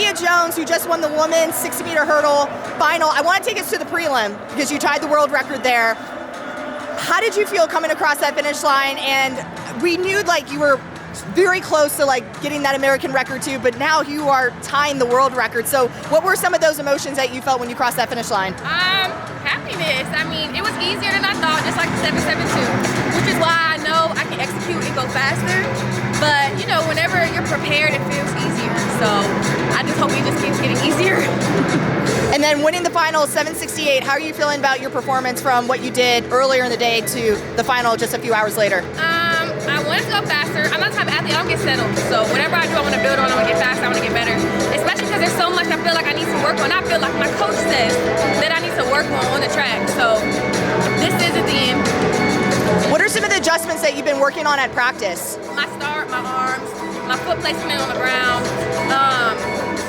Tia Jones, who just won the women's 60-meter hurdle final. I want to take us to the prelim because you tied the world record there. How did you feel coming across that finish line? And we knew like you were very close to like getting that American record too, but now you are tying the world record. So what were some of those emotions that you felt when you crossed that finish line? Happiness. I mean, it was easier than I thought, just like the 772, which is why I know I can execute and go faster. But you know, whenever you're prepared, it feels easier. So I just hope it just keeps getting easier. And then winning the final 768, how are you feeling about your performance from what you did earlier in the day to the final just a few hours later? I want to go faster. I'm not the type of athlete, I don't get settled. So whatever I do, I want to build on, I want to get faster, I want to get better. Especially because there's so much I feel like I need to work on. I feel like my coach says that I need to work on the track. So this isn't the end. What are some of the adjustments that you've been working on at practice? My start, my arms, my foot placement on the ground,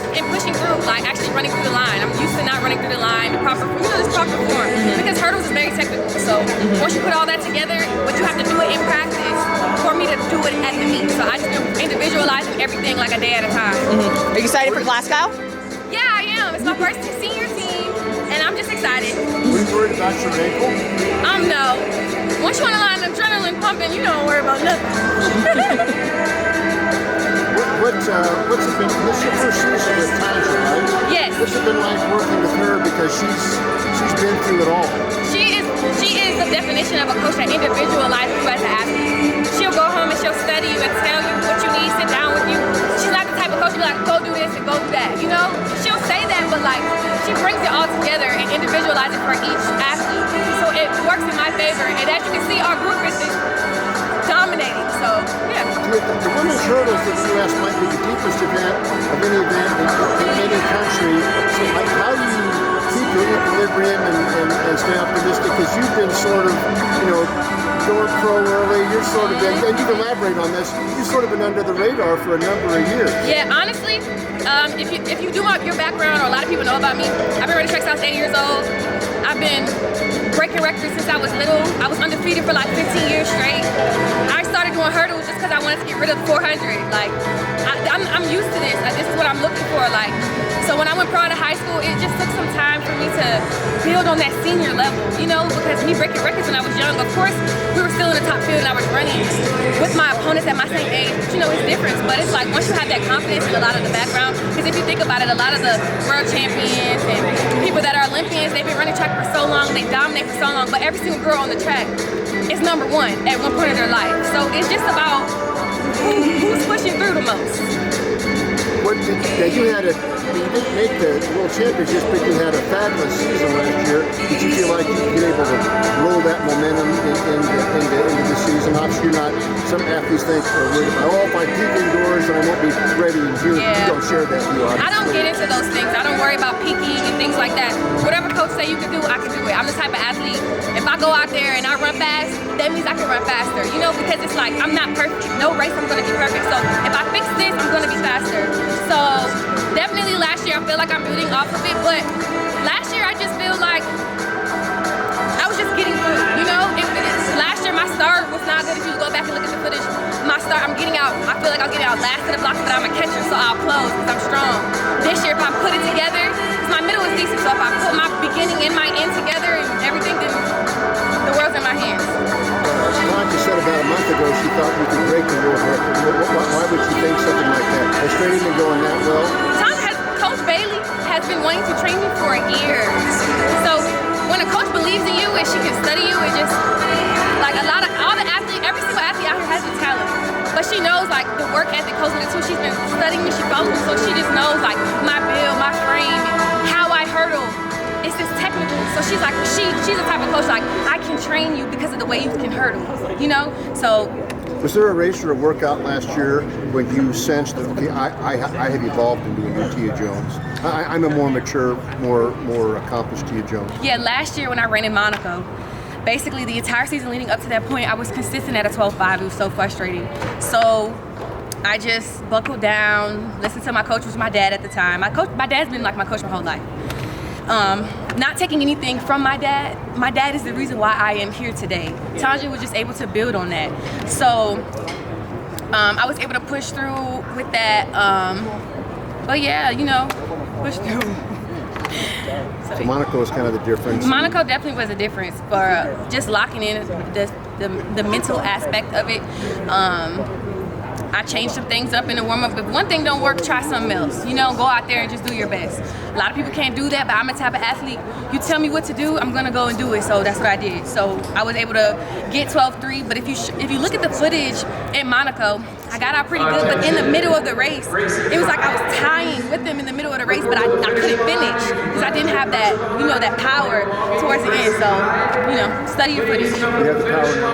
and pushing through, like actually running through the line. I'm used to not running through the line, the proper form, because hurdles is very technical. So once you put all that together, but you have to do it in practice for me to do it at the meet. So I just been individualizing everything like a day at a time. Are you excited for Glasgow? Yeah, I am. It's my first senior team, and I'm just excited. Were you worried about your ankle? No. Once you want to line adrenaline pumping, you don't worry about nothing. What's it been? This is your first season with Tasha, right? Yes. What's it been like working with her because she's been through it all? She is the definition of a coach that individualizes you as an athlete. She'll go home and she'll study you and tell you what you need, sit down with you. She's not the type of coach to be like, go do this and go do that. You know, she'll say that, but like she brings it all together and individualizes it for each athlete. So it works in my favor. And as you can see, our group is dominating. So yeah. The women's hurdles in the U.S. might be the deepest event of any event in any country. So like, how do you keep your equilibrium and stay optimistic? Because you've been sort of, going pro early. You're sort of been, and you can elaborate on this. You've sort of been under the radar for a number of years. Yeah, honestly, if you do your background, or a lot of people know about me, I've been running track since I was 8 years old. I've been breaking records since I was little. I was undefeated for like 15 years straight. I started doing hurdles just because I wanted to get rid of 400. Like, I'm used to this. Like, this is what I'm looking for. Like, so when I went pro out of high school, it just took some time for me to build on that senior level, because me breaking records when I was young, of course, we were still in the top field and I was running with my opponents at my same age. But it's different. But it's like once you have that confidence in a lot of the background, because if you think about it, a lot of the world champions and people that are Olympians, they've been running track for so long, they dominate for so long, but every single girl on the track is number one at one point in their life. So it's just about who's pushing through the most. You didn't make the World Championships, but you had a fabulous season last year. Did you feel like you've been able to roll that momentum into the season? Obviously, some athletes think, if I peak indoors, then I won't be ready in June. Yeah. You don't share that view, obviously. I don't get into those things. I don't worry about peaking and things like that. Whatever coach say you can do, I can do it. I'm the type of athlete, if I go out there and I run fast, that means I can run faster. Because it's like, I'm not perfect. No race I'm going to be perfect. So if I fix this, I'm going to be faster. So definitely last year, I feel like I'm building off of it. But last year, I just feel like I was just getting through. Last year, my start was not good. If you go back and look at the footage, my start, I feel like I'm getting out last in the blocks, but I'm a catcher, so I'll close because I'm strong. This year, if I put it together, because my middle is decent, so if I put my beginning and my end together and everything, then the world's in my hands. Tanya said about a month ago she thought you could break the world record. Why would she think something like that? Has training been going that well? Coach Bailey has been wanting to train me for a year. So when a coach believes in you and she can study you, it just, like all the athletes, every single athlete out here has the talent. But she knows like the work ethic goes with it too. She's been studying me, she follows me, so she just knows like my build, my frame, and how I hurdle. It's just technical. So she's like, she's the type of coach like, I can train you because of the way you can hurdle, So. Was there a race or a workout last year when you sensed that, okay, I have evolved into a new Tia Jones? I'm a more mature, more accomplished Tia Jones. Yeah, last year when I ran in Monaco, basically the entire season leading up to that point, I was consistent at a 12.5. It was so frustrating. So I just buckled down, listened to my coach, which was my dad at the time. My dad's been like my coach my whole life. Not taking anything from my dad. My dad is the reason why I am here today. Tanja was just able to build on that. So I was able to push through with that But yeah, you know, push through. So Monaco is kind of the difference. Monaco definitely was a difference for just locking in the mental aspect of it. I changed some things up in the warm-up. If one thing don't work, try something else. You know, go out there and just do your best. A lot of people can't do that, but I'm the type of athlete, you tell me what to do, I'm gonna go and do it. So that's what I did. So I was able to get 12.3, but if you look at the footage in Monaco, I got out pretty good, but in the middle of the race, it was like I was tying with them in the middle of the race, but I couldn't finish because I didn't have that, you know, that power towards the end. So, you know, study your footage. You have the power.